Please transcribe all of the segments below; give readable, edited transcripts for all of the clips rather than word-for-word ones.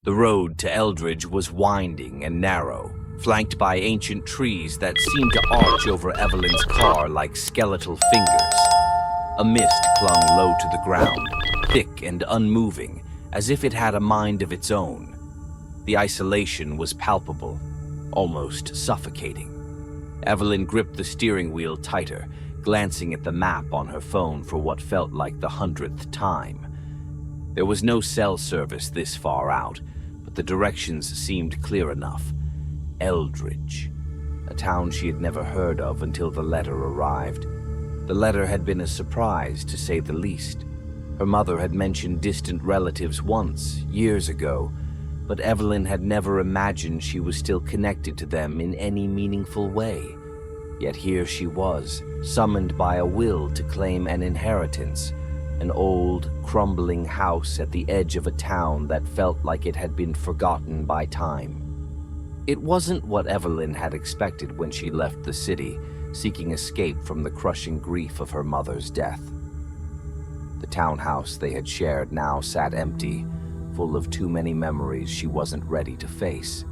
The road to Eldridge was winding and narrow, flanked by ancient trees that seemed to arch over Evelyn's car like skeletal fingers. A mist clung low to the ground, thick and unmoving, as if it had a mind of its own. The isolation was palpable, almost suffocating. Evelyn gripped the steering wheel tighter, glancing at the map on her phone for what felt like the 100th time. There was no cell service this far out, but the directions seemed clear enough. Eldridge, a town she had never heard of until the letter arrived. The letter had been a surprise, to say the least. Her mother had mentioned distant relatives once, years ago, but Evelyn had never imagined she was still connected to them in any meaningful way. Yet here she was, summoned by a will to claim an inheritance, an old, crumbling house at the edge of a town that felt like it had been forgotten by time. It wasn't what Evelyn had expected when she left the city, seeking escape from the crushing grief of her mother's death. The townhouse they had shared now sat empty, full of too many memories she wasn't ready to face.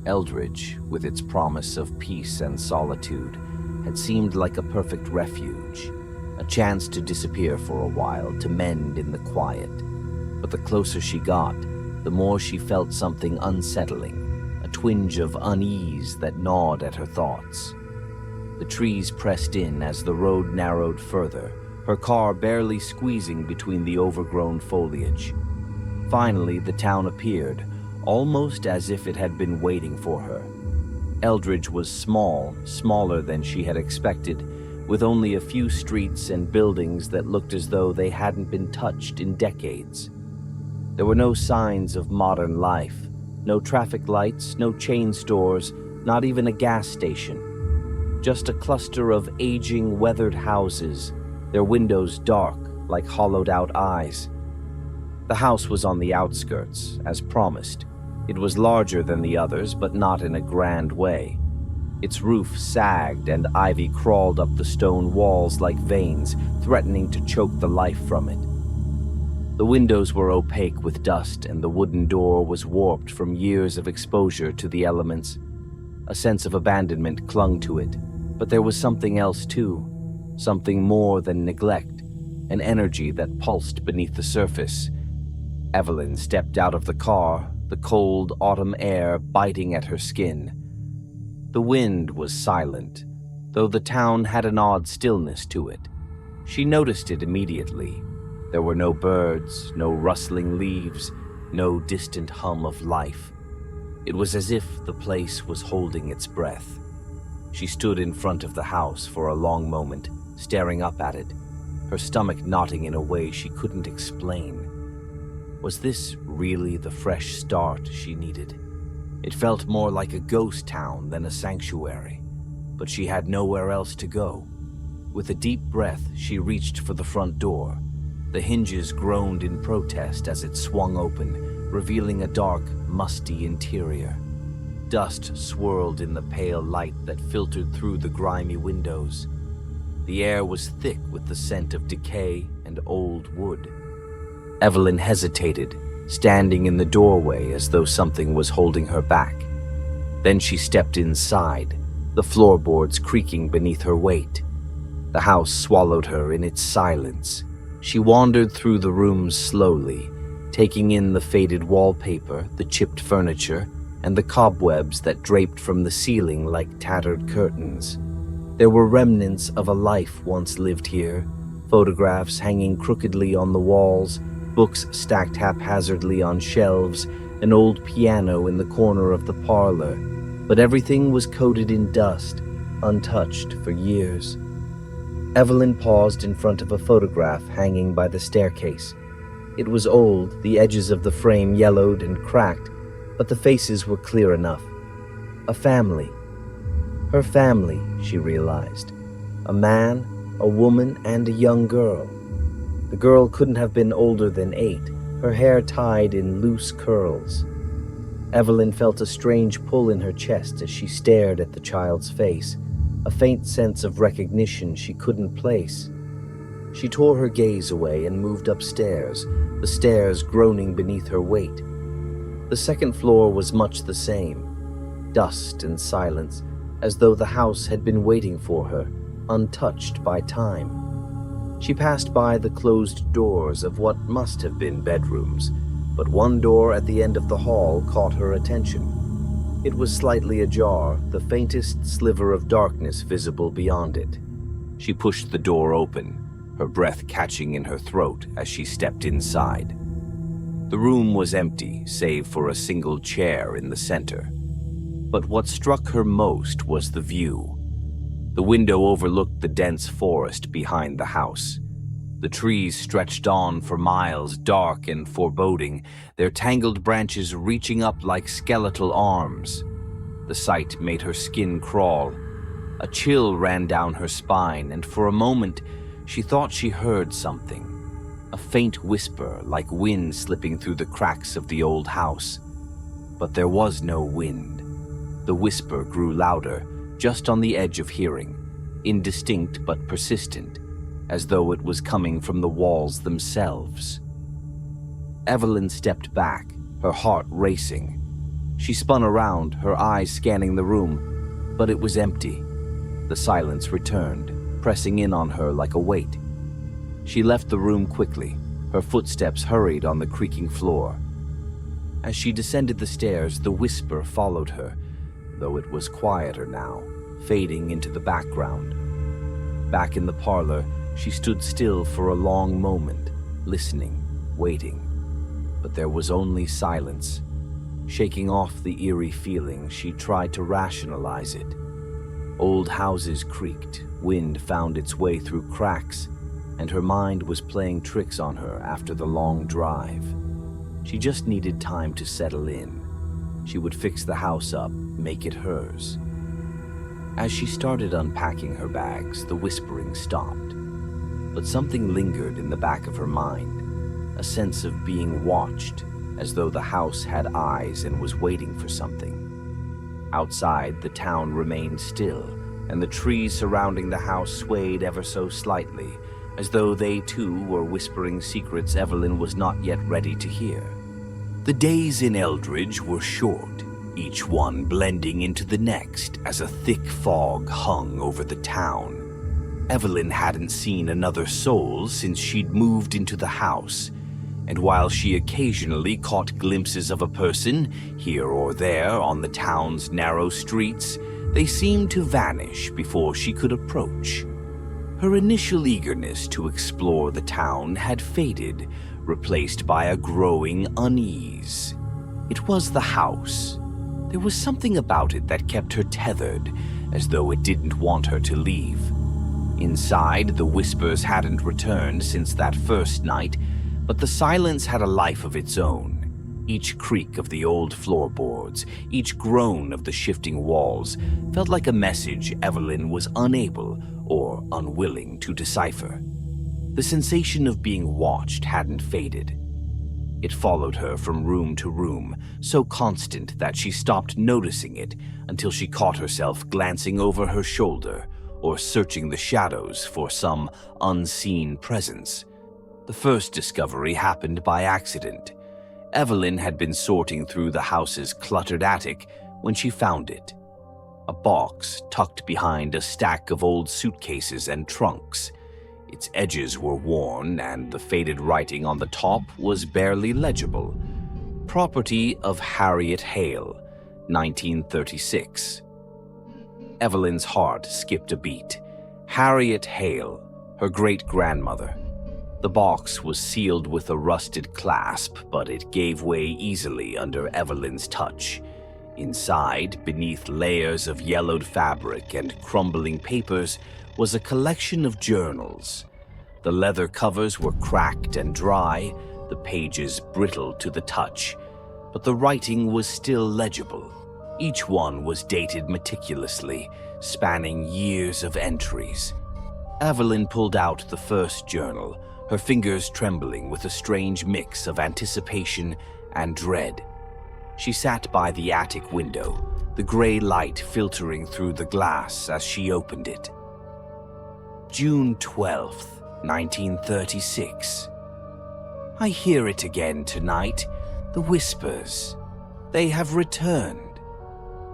Eldridge, with its promise of peace and solitude, had seemed like a perfect refuge, a chance to disappear for a while, to mend in the quiet. But the closer she got, the more she felt something unsettling, a twinge of unease that gnawed at her thoughts. The trees pressed in as the road narrowed further, her car barely squeezing between the overgrown foliage. Finally, the town appeared, almost as if it had been waiting for her. Eldridge was small, smaller than she had expected, with only a few streets and buildings that looked as though they hadn't been touched in decades. There were no signs of modern life, no traffic lights, no chain stores, not even a gas station. Just a cluster of aging, weathered houses, their windows dark like hollowed-out eyes. The house was on the outskirts, as promised. It was larger than the others, but not in a grand way. Its roof sagged and ivy crawled up the stone walls like veins, threatening to choke the life from it. The windows were opaque with dust, and the wooden door was warped from years of exposure to the elements. A sense of abandonment clung to it, but there was something else too, something more than neglect, an energy that pulsed beneath the surface. Evelyn stepped out of the car, the cold autumn air biting at her skin. The wind was silent, though the town had an odd stillness to it. She noticed it immediately. There were no birds, no rustling leaves, no distant hum of life. It was as if the place was holding its breath. She stood in front of the house for a long moment, staring up at it, her stomach knotting in a way she couldn't explain. Was this really the fresh start she needed? It felt more like a ghost town than a sanctuary, but she had nowhere else to go. With a deep breath, she reached for the front door. The hinges groaned in protest as it swung open, revealing a dark, musty interior. Dust swirled in the pale light that filtered through the grimy windows. The air was thick with the scent of decay and old wood. Evelyn hesitated, standing in the doorway as though something was holding her back. Then she stepped inside, the floorboards creaking beneath her weight. The house swallowed her in its silence. She wandered through the rooms slowly, taking in the faded wallpaper, the chipped furniture, and the cobwebs that draped from the ceiling like tattered curtains. There were remnants of a life once lived here, photographs hanging crookedly on the walls, books stacked haphazardly on shelves, an old piano in the corner of the parlor, but everything was coated in dust, untouched for years. Evelyn paused in front of a photograph hanging by the staircase. It was old, the edges of the frame yellowed and cracked, but the faces were clear enough. A family. Her family, she realized. A man, a woman, and a young girl. The girl couldn't have been older than 8, her hair tied in loose curls. Evelyn felt a strange pull in her chest as she stared at the child's face, a faint sense of recognition she couldn't place. She tore her gaze away and moved upstairs, the stairs groaning beneath her weight. The second floor was much the same, dust and silence, as though the house had been waiting for her, untouched by time. She passed by the closed doors of what must have been bedrooms, but one door at the end of the hall caught her attention. It was slightly ajar, the faintest sliver of darkness visible beyond it. She pushed the door open, her breath catching in her throat as she stepped inside. The room was empty, save for a single chair in the center. But what struck her most was the view. The window overlooked the dense forest behind the house. The trees stretched on for miles, dark and foreboding, their tangled branches reaching up like skeletal arms. The sight made her skin crawl. A chill ran down her spine, and for a moment she thought she heard something. A faint whisper like wind slipping through the cracks of the old house. But there was no wind. The whisper grew louder, just on the edge of hearing, indistinct but persistent, as though it was coming from the walls themselves. Evelyn stepped back, her heart racing. She spun around, her eyes scanning the room, but it was empty. The silence returned, pressing in on her like a weight. She left the room quickly, her footsteps hurried on the creaking floor. As she descended the stairs, the whisper followed her, though it was quieter now, fading into the background. Back in the parlor, she stood still for a long moment, listening, waiting. But there was only silence. Shaking off the eerie feeling, she tried to rationalize it. Old houses creaked, wind found its way through cracks, and her mind was playing tricks on her after the long drive. She just needed time to settle in. She would fix the house up, make it hers. As she started unpacking her bags, the whispering stopped. But something lingered in the back of her mind, a sense of being watched, as though the house had eyes and was waiting for something. Outside, the town remained still, and the trees surrounding the house swayed ever so slightly, as though they too were whispering secrets Evelyn was not yet ready to hear. The days in Eldridge were short, each one blending into the next as a thick fog hung over the town. Evelyn hadn't seen another soul since she'd moved into the house, and while she occasionally caught glimpses of a person, here or there on the town's narrow streets, they seemed to vanish before she could approach. Her initial eagerness to explore the town had faded, replaced by a growing unease. It was the house. There was something about it that kept her tethered, as though it didn't want her to leave. Inside, the whispers hadn't returned since that first night, but the silence had a life of its own. Each creak of the old floorboards, each groan of the shifting walls, felt like a message Evelyn was unable or unwilling to decipher. The sensation of being watched hadn't faded. It followed her from room to room, so constant that she stopped noticing it until she caught herself glancing over her shoulder or searching the shadows for some unseen presence. The first discovery happened by accident. Evelyn had been sorting through the house's cluttered attic when she found it. A box tucked behind a stack of old suitcases and trunks. Its edges were worn, and the faded writing on the top was barely legible. Property of Harriet Hale, 1936. Evelyn's heart skipped a beat. Harriet Hale, her great-grandmother. The box was sealed with a rusted clasp, but it gave way easily under Evelyn's touch. Inside, beneath layers of yellowed fabric and crumbling papers, was a collection of journals. The leather covers were cracked and dry, the pages brittle to the touch, but the writing was still legible. Each one was dated meticulously, spanning years of entries. Evelyn pulled out the first journal, her fingers trembling with a strange mix of anticipation and dread. She sat by the attic window, the gray light filtering through the glass as she opened it. June 12th, 1936. I hear it again tonight, the whispers. They have returned.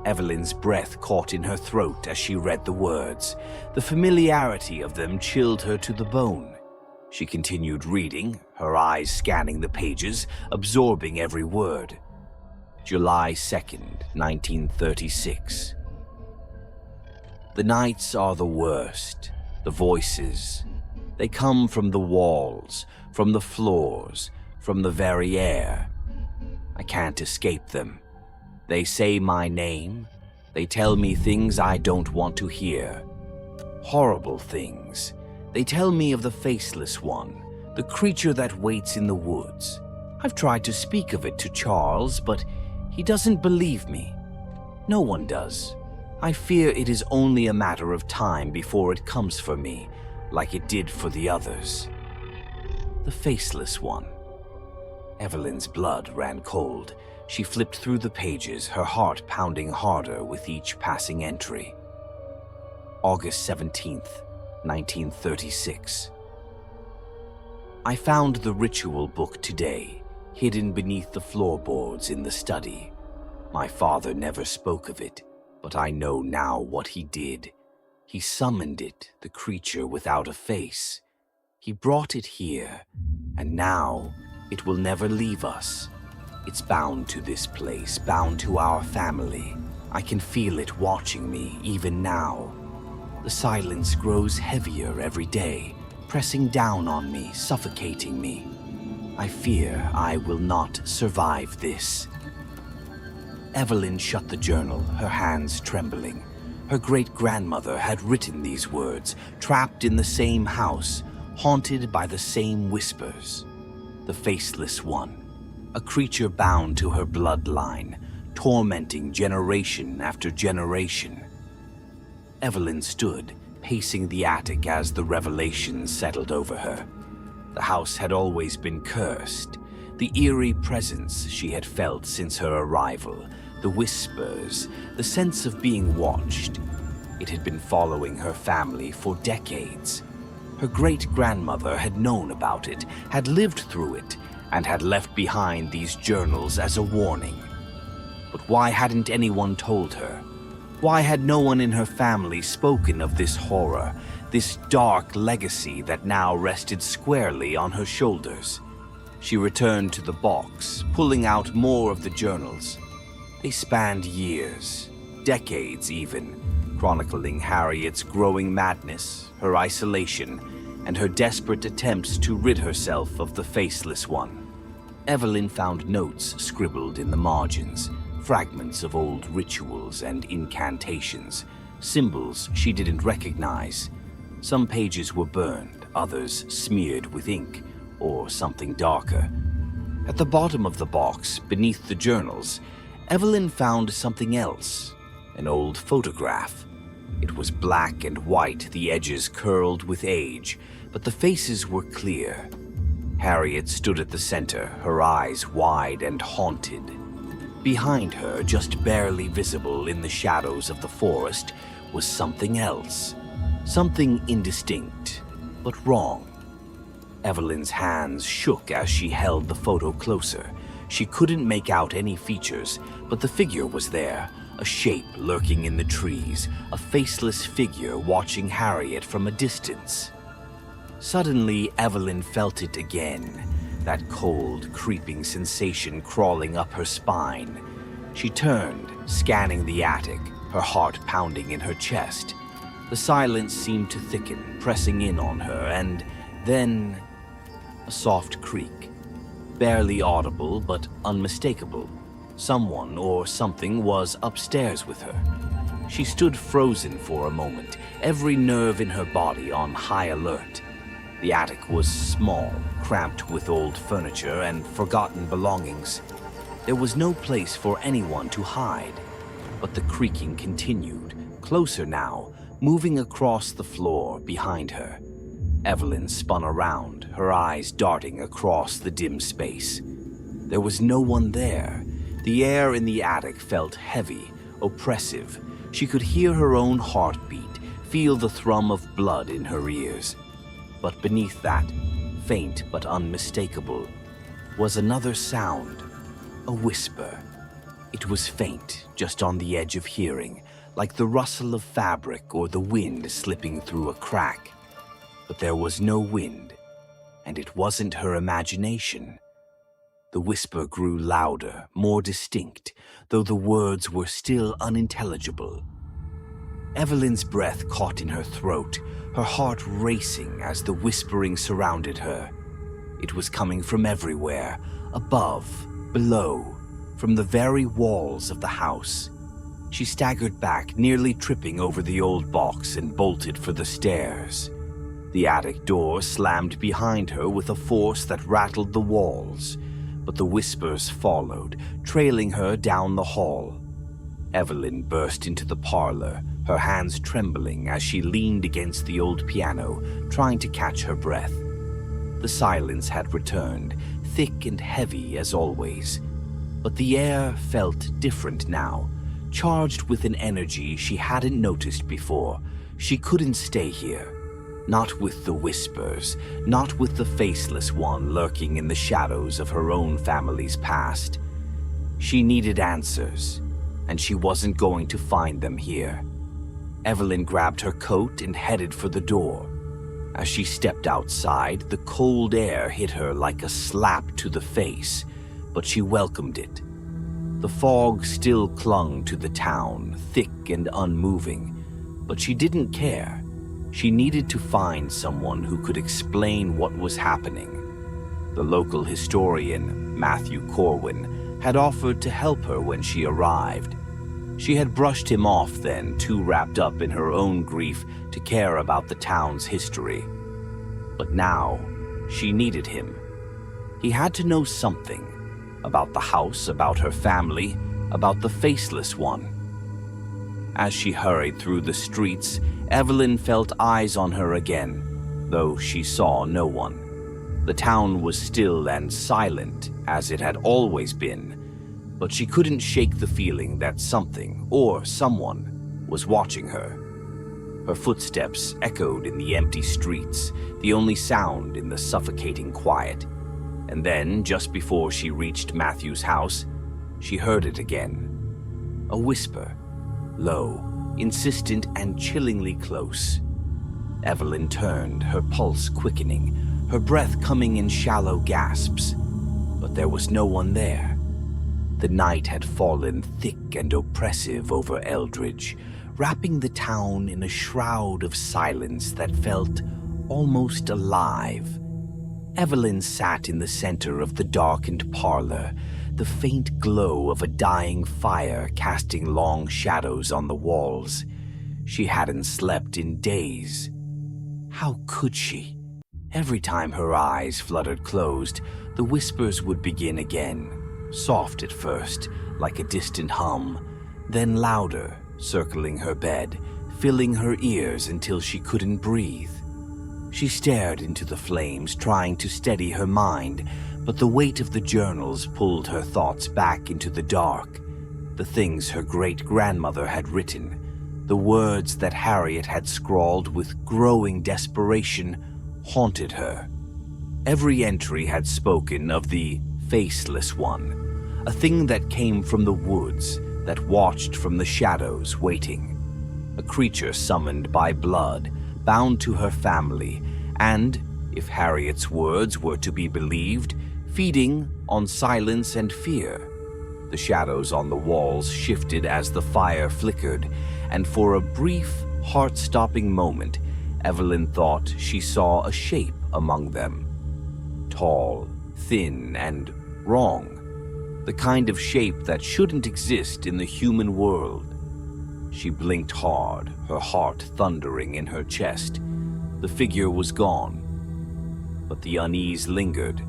Evelyn's breath caught in her throat as she read the words. The familiarity of them chilled her to the bone. She continued reading, her eyes scanning the pages, absorbing every word. July 2nd, 1936. The nights are the worst. The voices. They come from the walls, from the floors, from the very air. I can't escape them. They say my name. They tell me things I don't want to hear. Horrible things. They tell me of the Faceless One, the creature that waits in the woods. I've tried to speak of it to Charles, but he doesn't believe me. No one does. I fear it is only a matter of time before it comes for me, like it did for the others. The Faceless One. Evelyn's blood ran cold. She flipped through the pages, her heart pounding harder with each passing entry. August 17th, 1936. I found the ritual book today, hidden beneath the floorboards in the study. My father never spoke of it, but I know now what he did. He summoned it, the creature without a face. He brought it here, and now it will never leave us. It's bound to this place, bound to our family. I can feel it watching me, even now. The silence grows heavier every day, pressing down on me, suffocating me. I fear I will not survive this. Evelyn shut the journal, her hands trembling. Her great-grandmother had written these words, trapped in the same house, haunted by the same whispers. The Faceless One. A creature bound to her bloodline, tormenting generation after generation. Evelyn stood, pacing the attic as the revelation settled over her. The house had always been cursed. The eerie presence she had felt since her arrival, the whispers, the sense of being watched. It had been following her family for decades. Her great-grandmother had known about it, had lived through it, and had left behind these journals as a warning. But why hadn't anyone told her? Why had no one in her family spoken of this horror, this dark legacy that now rested squarely on her shoulders? She returned to the box, pulling out more of the journals. They spanned years, decades even, chronicling Harriet's growing madness, her isolation, and her desperate attempts to rid herself of the Faceless One. Evelyn found notes scribbled in the margins, fragments of old rituals and incantations, symbols she didn't recognize. Some pages were burned, others smeared with ink or something darker. At the bottom of the box, beneath the journals, Evelyn found something else, an old photograph. It was black and white, the edges curled with age, but the faces were clear. Harriet stood at the center, her eyes wide and haunted. Behind her, just barely visible in the shadows of the forest, was something else. Something indistinct, but wrong. Evelyn's hands shook as she held the photo closer. She couldn't make out any features, but the figure was there, a shape lurking in the trees, a faceless figure watching Harriet from a distance. Suddenly, Evelyn felt it again, that cold, creeping sensation crawling up her spine. She turned, scanning the attic, her heart pounding in her chest. The silence seemed to thicken, pressing in on her, and then a soft creak. Barely audible, but unmistakable. Someone or something was upstairs with her. She stood frozen for a moment, every nerve in her body on high alert. The attic was small, cramped with old furniture and forgotten belongings. There was no place for anyone to hide. But the creaking continued, closer now, moving across the floor behind her. Evelyn spun around, her eyes darting across the dim space. There was no one there. The air in the attic felt heavy, oppressive. She could hear her own heartbeat, feel the thrum of blood in her ears. But beneath that, faint but unmistakable, was another sound, a whisper. It was faint, just on the edge of hearing, like the rustle of fabric or the wind slipping through a crack. But there was no wind, and it wasn't her imagination. The whisper grew louder, more distinct, though the words were still unintelligible. Evelyn's breath caught in her throat, her heart racing as the whispering surrounded her. It was coming from everywhere, above, below, from the very walls of the house. She staggered back, nearly tripping over the old box, and bolted for the stairs. The attic door slammed behind her with a force that rattled the walls, but the whispers followed, trailing her down the hall. Evelyn burst into the parlor, her hands trembling as she leaned against the old piano, trying to catch her breath. The silence had returned, thick and heavy as always, but the air felt different now, charged with an energy she hadn't noticed before. She couldn't stay here. Not with the whispers, not with the faceless one lurking in the shadows of her own family's past. She needed answers, and she wasn't going to find them here. Evelyn grabbed her coat and headed for the door. As she stepped outside, the cold air hit her like a slap to the face, but she welcomed it. The fog still clung to the town, thick and unmoving, but she didn't care. She needed to find someone who could explain what was happening. The local historian, Matthew Corwin, had offered to help her when she arrived. She had brushed him off then, too wrapped up in her own grief to care about the town's history. But now, she needed him. He had to know something about the house, about her family, about the faceless one. As she hurried through the streets, Evelyn felt eyes on her again, though she saw no one. The town was still and silent, as it had always been, but she couldn't shake the feeling that something, or someone, was watching her. Her footsteps echoed in the empty streets, the only sound in the suffocating quiet. And then, just before she reached Matthew's house, she heard it again. A whisper, low, insistent and chillingly close. Evelyn turned, her pulse quickening, her breath coming in shallow gasps. But there was no one there. The night had fallen thick and oppressive over Eldridge, wrapping the town in a shroud of silence that felt almost alive. Evelyn sat in the center of the darkened parlor, the faint glow of a dying fire casting long shadows on the walls. She hadn't slept in days. How could she? Every time her eyes fluttered closed, the whispers would begin again, soft at first, like a distant hum, then louder, circling her bed, filling her ears until she couldn't breathe. She stared into the flames, trying to steady her mind, but the weight of the journals pulled her thoughts back into the dark. The things her great-grandmother had written, the words that Harriet had scrawled with growing desperation, haunted her. Every entry had spoken of the faceless one, a thing that came from the woods, that watched from the shadows, waiting. A creature summoned by blood, bound to her family, and, if Harriet's words were to be believed, feeding on silence and fear. The shadows on the walls shifted as the fire flickered, and for a brief, heart-stopping moment, Evelyn thought she saw a shape among them. Tall, thin, and wrong. The kind of shape that shouldn't exist in the human world. She blinked hard, her heart thundering in her chest. The figure was gone, but the unease lingered.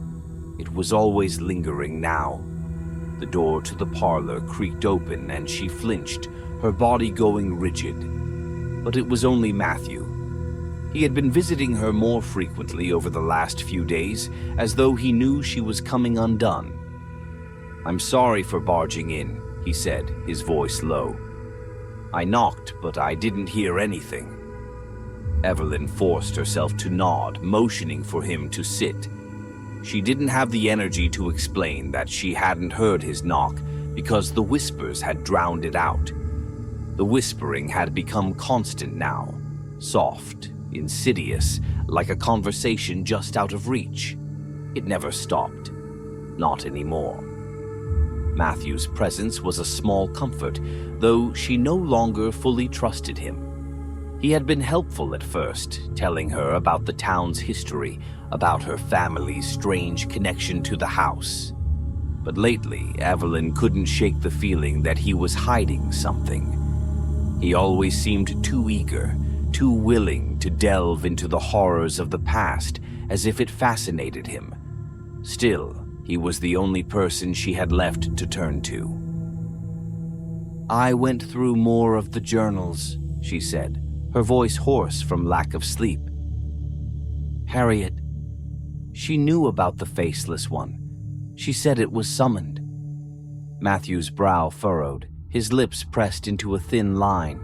It was always lingering now. The door to the parlor creaked open and she flinched, her body going rigid. But it was only Matthew. He had been visiting her more frequently over the last few days, as though he knew she was coming undone. "I'm sorry for barging in," he said, his voice low. "I knocked, but I didn't hear anything." Evelyn forced herself to nod, motioning for him to sit. She didn't have the energy to explain that she hadn't heard his knock, because the whispers had drowned it out. The whispering had become constant now, soft, insidious, like a conversation just out of reach. It never stopped. Not anymore. Matthew's presence was a small comfort, though she no longer fully trusted him. He had been helpful at first, telling her about the town's history, about her family's strange connection to the house. But lately, Evelyn couldn't shake the feeling that he was hiding something. He always seemed too eager, too willing to delve into the horrors of the past, as if it fascinated him. Still, he was the only person she had left to turn to. "I went through more of the journals," she said, her voice hoarse from lack of sleep. "Harriet, she knew about the Faceless One. She said it was summoned." Matthew's brow furrowed, his lips pressed into a thin line.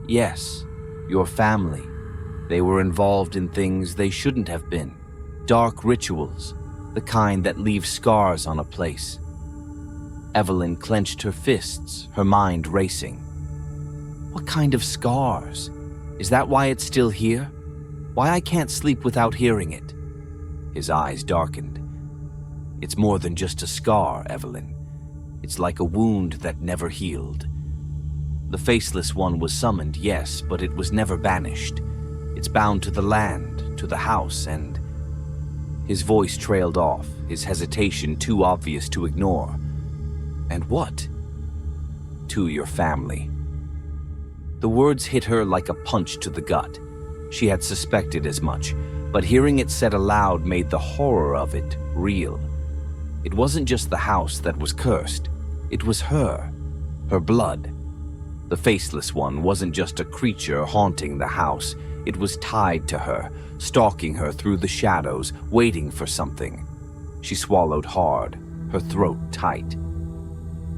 "Yes, your family. They were involved in things they shouldn't have been. Dark rituals, the kind that leave scars on a place." Evelyn clenched her fists, her mind racing. "What kind of scars? Is that why it's still here? Why I can't sleep without hearing it?" His eyes darkened. "It's more than just a scar, Evelyn. It's like a wound that never healed. The Faceless One was summoned, yes, but it was never banished. It's bound to the land, to the house, and..." His voice trailed off, his hesitation too obvious to ignore. "And what?" "To your family." The words hit her like a punch to the gut. She had suspected as much, but hearing it said aloud made the horror of it real. It wasn't just the house that was cursed. It was her blood. The Faceless One wasn't just a creature haunting the house. It was tied to her, stalking her through the shadows, waiting for something. She swallowed hard, her throat tight.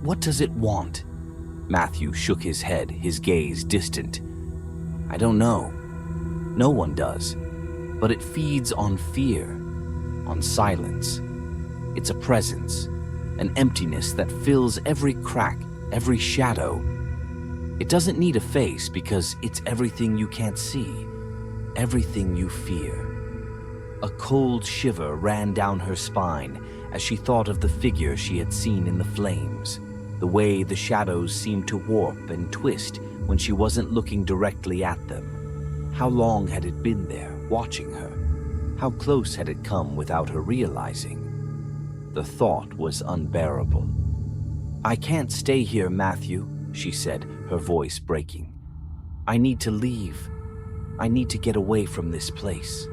"What does it want?" Matthew shook his head, his gaze distant. "I don't know. No one does. But it feeds on fear, on silence. It's a presence, an emptiness that fills every crack, every shadow. It doesn't need a face because it's everything you can't see, everything you fear." A cold shiver ran down her spine as she thought of the figure she had seen in the flames, the way the shadows seemed to warp and twist when she wasn't looking directly at them. How long had it been there, watching her? How close had it come without her realizing? The thought was unbearable. "I can't stay here, Matthew," she said, her voice breaking. "I need to leave. I need to get away from this place."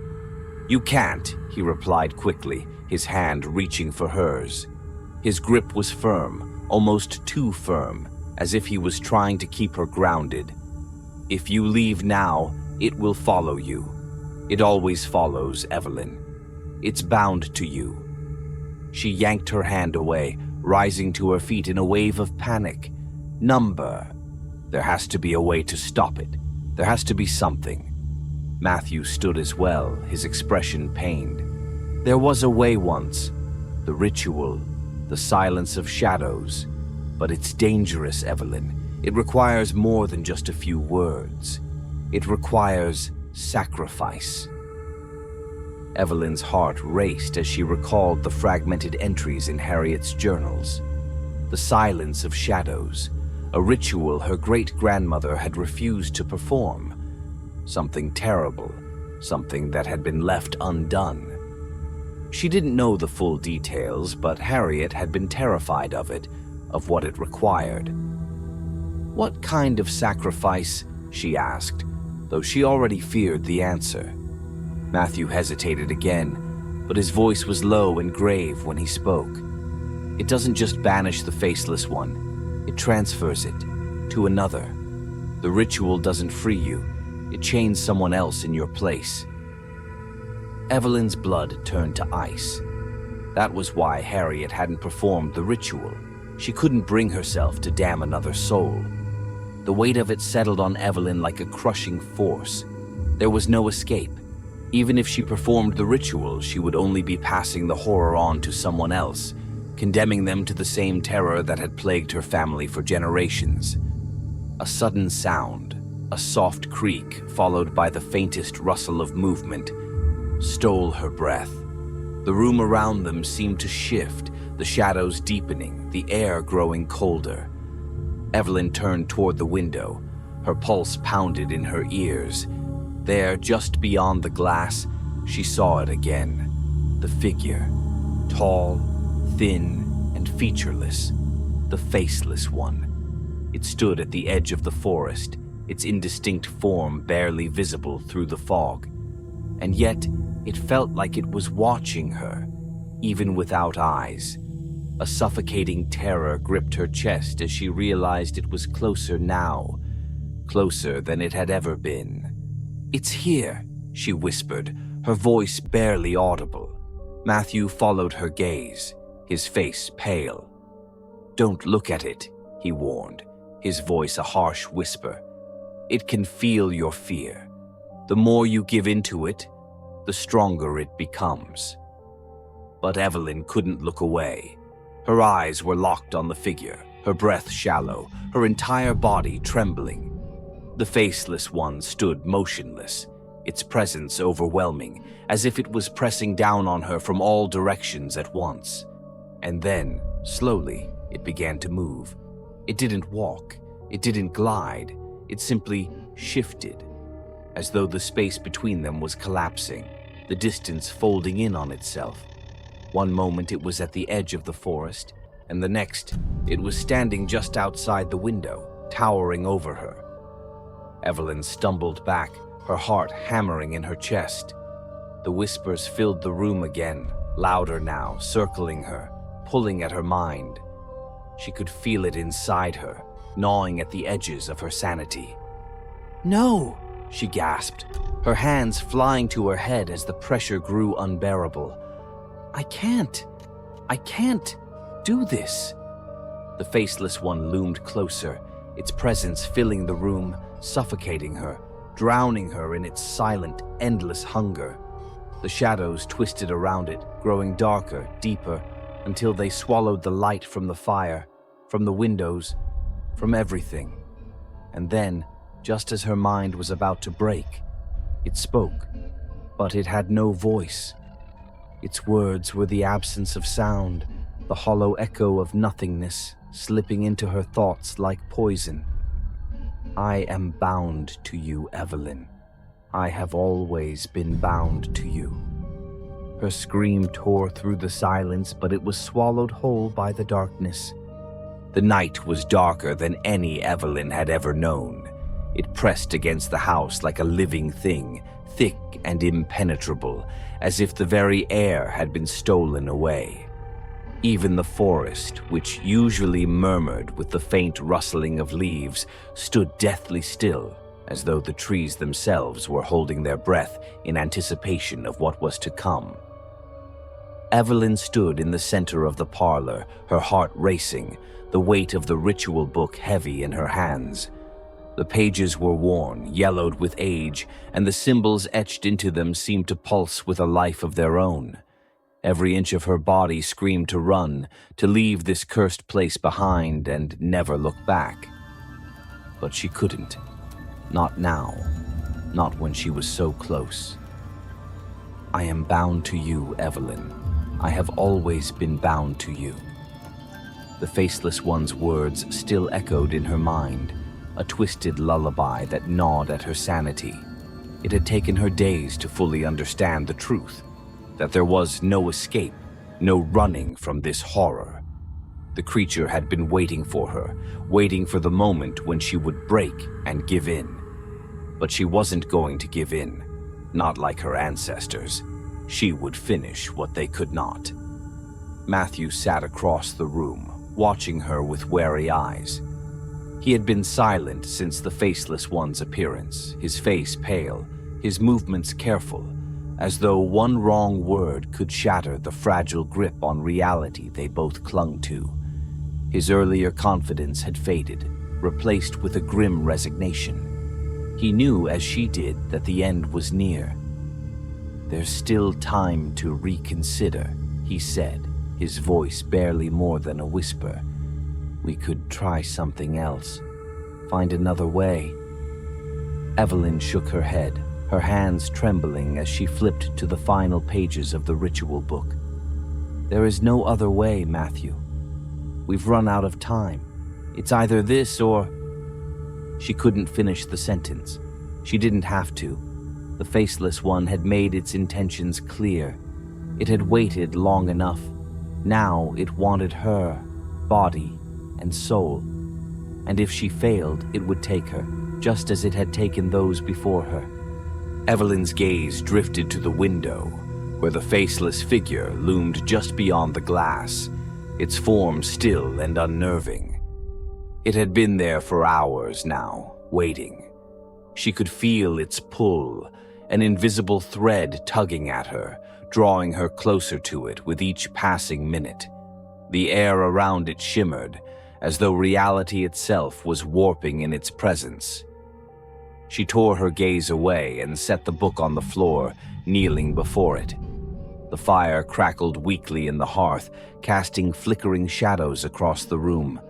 "You can't," he replied quickly, his hand reaching for hers. His grip was firm, almost too firm, as if he was trying to keep her grounded. "If you leave now, it will follow you. It always follows, Evelyn. It's bound to you." She yanked her hand away, rising to her feet in a wave of panic. "Number. There has to be a way to stop it. There has to be something." Matthew stood as well, his expression pained. "There was a way once. The ritual, the silence of shadows. But it's dangerous, Evelyn. It requires more than just a few words. It requires sacrifice." Evelyn's heart raced as she recalled the fragmented entries in Harriet's journals. The silence of shadows, a ritual her great-grandmother had refused to perform. Something terrible, something that had been left undone. She didn't know the full details, but Harriet had been terrified of it, of what it required. "What kind of sacrifice?" she asked, though she already feared the answer. Matthew hesitated again, but his voice was low and grave when he spoke. "It doesn't just banish the Faceless One, it transfers it to another. The ritual doesn't free you, it chains someone else in your place." Evelyn's blood turned to ice. That was why Harriet hadn't performed the ritual. She couldn't bring herself to damn another soul. The weight of it settled on Evelyn like a crushing force. There was no escape. Even if she performed the ritual, she would only be passing the horror on to someone else. condemning them to the same terror that had plagued her family for generations. A sudden sound, a soft creak followed by the faintest rustle of movement, stole her breath. The room around them seemed to shift, the shadows deepening, the air growing colder. Evelyn turned toward the window. Her pulse pounded in her ears. There, just beyond the glass, she saw it again. The figure, tall, thin, and featureless. The faceless one. It stood at the edge of the forest, its indistinct form barely visible through the fog. And yet, it felt like it was watching her, even without eyes. A suffocating terror gripped her chest as she realized it was closer now, closer than it had ever been. "It's here," she whispered, her voice barely audible. Matthew followed her gaze, his face pale. "Don't look at it," he warned, his voice a harsh whisper. "It can feel your fear. The more you give into it, the stronger it becomes." But Evelyn couldn't look away. Her eyes were locked on the figure, her breath shallow, her entire body trembling. The faceless one stood motionless, its presence overwhelming, as if it was pressing down on her from all directions at once. And then, slowly, it began to move. It didn't walk, it didn't glide, it simply shifted, as though the space between them was collapsing, the distance folding in on itself. One moment it was at the edge of the forest, and the next it was standing just outside the window, towering over her. Evelyn stumbled back, her heart hammering in her chest. The whispers filled the room again, louder now, circling her, pulling at her mind. She could feel it inside her, gnawing at the edges of her sanity. "No!" she gasped, her hands flying to her head as the pressure grew unbearable. I can't do this." The faceless one loomed closer, its presence filling the room, suffocating her, drowning her in its silent, endless hunger. The shadows twisted around it, growing darker, deeper, until they swallowed the light from the fire, from the windows, from everything. And then, just as her mind was about to break, it spoke, but it had no voice. Its words were the absence of sound, the hollow echo of nothingness slipping into her thoughts like poison. "I am bound to you, Evelyn. I have always been bound to you." Her scream tore through the silence, but it was swallowed whole by the darkness. The night was darker than any Evelyn had ever known. It pressed against the house like a living thing, thick and impenetrable, as if the very air had been stolen away. Even the forest, which usually murmured with the faint rustling of leaves, stood deathly still, as though the trees themselves were holding their breath in anticipation of what was to come. Evelyn stood in the center of the parlor, her heart racing, the weight of the ritual book heavy in her hands. The pages were worn, yellowed with age, and the symbols etched into them seemed to pulse with a life of their own. Every inch of her body screamed to run, to leave this cursed place behind and never look back. But she couldn't. Not now. Not when she was so close. "I am bound to you, Evelyn. I have always been bound to you." The faceless one's words still echoed in her mind, a twisted lullaby that gnawed at her sanity. It had taken her days to fully understand the truth, that there was no escape, no running from this horror. The creature had been waiting for her, waiting for the moment when she would break and give in. But she wasn't going to give in, not like her ancestors. She would finish what they could not. Matthew sat across the room, watching her with wary eyes. He had been silent since the faceless one's appearance, his face pale, his movements careful, as though one wrong word could shatter the fragile grip on reality they both clung to. His earlier confidence had faded, replaced with a grim resignation. He knew, as she did, that the end was near. "There's still time to reconsider," he said, his voice barely more than a whisper. "We could try something else. Find another way." Evelyn shook her head, her hands trembling as she flipped to the final pages of the ritual book. "There is no other way, Matthew. We've run out of time. It's either this or—" She couldn't finish the sentence. She didn't have to. The Faceless One had made its intentions clear. It had waited long enough. Now it wanted her, body and soul. And if she failed, it would take her, just as it had taken those before her. Evelyn's gaze drifted to the window, where the faceless figure loomed just beyond the glass, its form still and unnerving. It had been there for hours now, waiting. She could feel its pull, an invisible thread tugging at her, drawing her closer to it with each passing minute. The air around it shimmered, as though reality itself was warping in its presence. She tore her gaze away and set the book on the floor, kneeling before it. The fire crackled weakly in the hearth, casting flickering shadows across the room.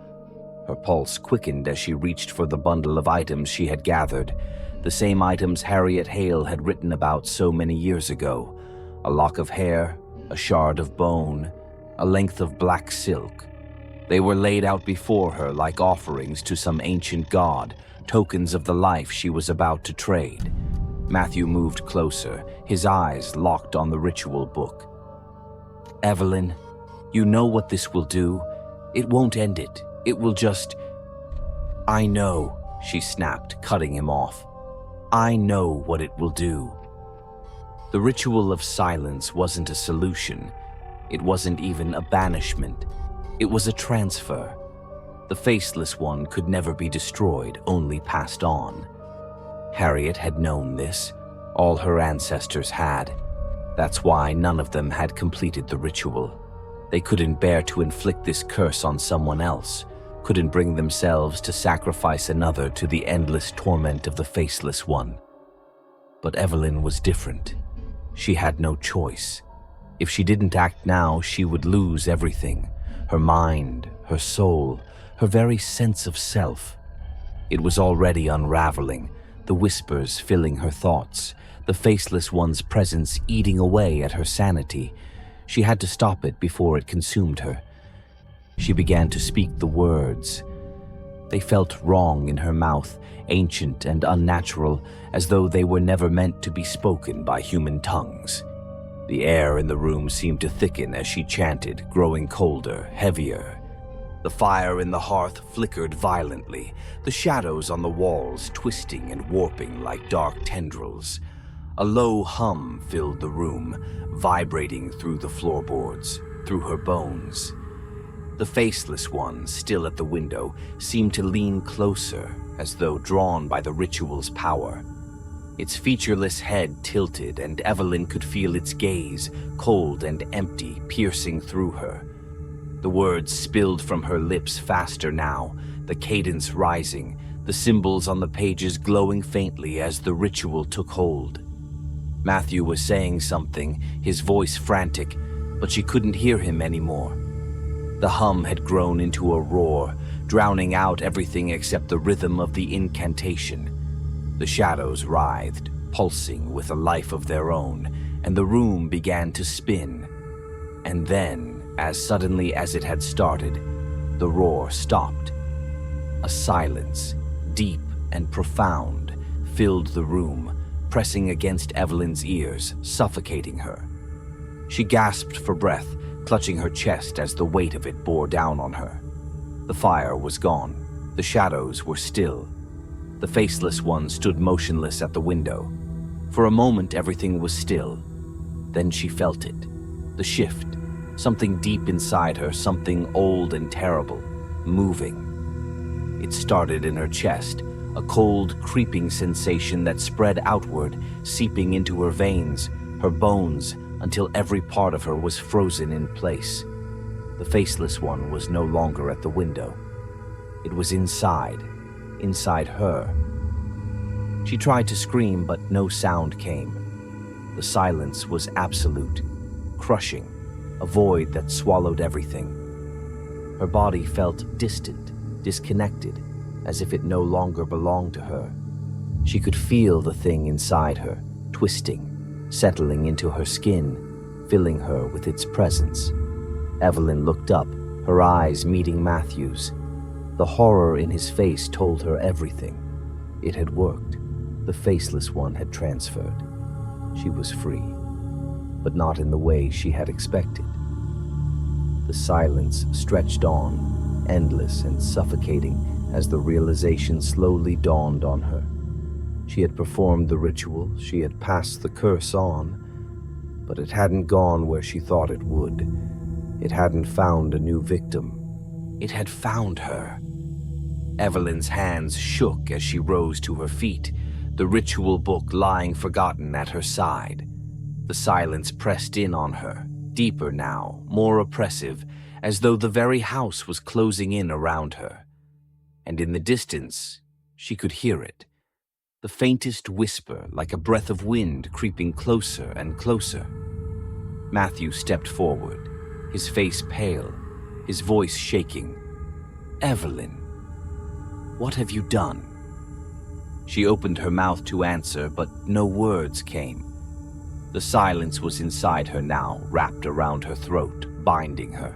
Her pulse quickened as she reached for the bundle of items she had gathered, the same items Harriet Hale had written about so many years ago. A lock of hair, a shard of bone, a length of black silk. They were laid out before her like offerings to some ancient god, tokens of the life she was about to trade. Matthew moved closer, his eyes locked on the ritual book. "Evelyn, you know what this will do. It won't end it. It will just—" "I know," she snapped, cutting him off. "I know what it will do." The ritual of silence wasn't a solution. It wasn't even a banishment. It was a transfer. The Faceless One could never be destroyed, only passed on. Harriet had known this. All her ancestors had. That's why none of them had completed the ritual. They couldn't bear to inflict this curse on someone else, couldn't bring themselves to sacrifice another to the endless torment of the Faceless One. But Evelyn was different. She had no choice. If she didn't act now, she would lose everything. Her mind, her soul, her very sense of self. It was already unraveling, the whispers filling her thoughts, the Faceless One's presence eating away at her sanity. She had to stop it before it consumed her. She began to speak the words. They felt wrong in her mouth, ancient and unnatural, as though they were never meant to be spoken by human tongues. The air in the room seemed to thicken as she chanted, growing colder, heavier. The fire in the hearth flickered violently, the shadows on the walls twisting and warping like dark tendrils. A low hum filled the room, vibrating through the floorboards, through her bones. The Faceless One, still at the window, seemed to lean closer, as though drawn by the ritual's power. Its featureless head tilted, and Evelyn could feel its gaze, cold and empty, piercing through her. The words spilled from her lips faster now, the cadence rising, the symbols on the pages glowing faintly as the ritual took hold. Matthew was saying something, his voice frantic, but she couldn't hear him anymore. The hum had grown into a roar, drowning out everything except the rhythm of the incantation. The shadows writhed, pulsing with a life of their own, and the room began to spin. And then, as suddenly as it had started, the roar stopped. A silence, deep and profound, filled the room, pressing against Evelyn's ears, suffocating her. She gasped for breath, clutching her chest as the weight of it bore down on her. The fire was gone. The shadows were still. The Faceless One stood motionless at the window. For a moment, everything was still. Then she felt it. The shift. Something deep inside her, something old and terrible, moving. It started in her chest, a cold, creeping sensation that spread outward, seeping into her veins, her bones, until every part of her was frozen in place. The Faceless One was no longer at the window. It was inside her. She tried to scream, but no sound came. The silence was absolute, crushing. a void that swallowed everything. Her body felt distant, disconnected, as if it no longer belonged to her. She could feel the thing inside her, twisting, settling into her skin, filling her with its presence. Evelyn looked up, her eyes meeting Matthew's. The horror in his face told her everything. It had worked. The Faceless One had transferred. She was free, but not in the way she had expected. The silence stretched on, endless and suffocating, as the realization slowly dawned on her. She had performed the ritual, she had passed the curse on, but it hadn't gone where she thought it would. It hadn't found a new victim. It had found her. Evelyn's hands shook as she rose to her feet, the ritual book lying forgotten at her side. The silence pressed in on her, deeper now, more oppressive, as though the very house was closing in around her. And in the distance, she could hear it. The faintest whisper, like a breath of wind, creeping closer and closer. Matthew stepped forward, his face pale, his voice shaking. "Evelyn, what have you done?" She opened her mouth to answer, but no words came. The silence was inside her now, wrapped around her throat, binding her.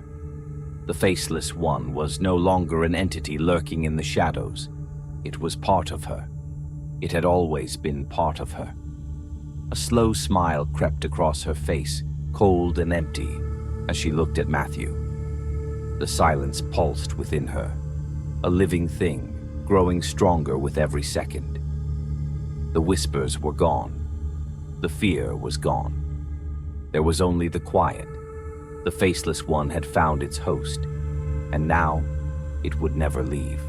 The Faceless One was no longer an entity lurking in the shadows. It was part of her. It had always been part of her. A slow smile crept across her face, cold and empty, as she looked at Matthew. The silence pulsed within her, a living thing, growing stronger with every second. The whispers were gone. The fear was gone. There was only the quiet. The Faceless One had found its host, and now it would never leave.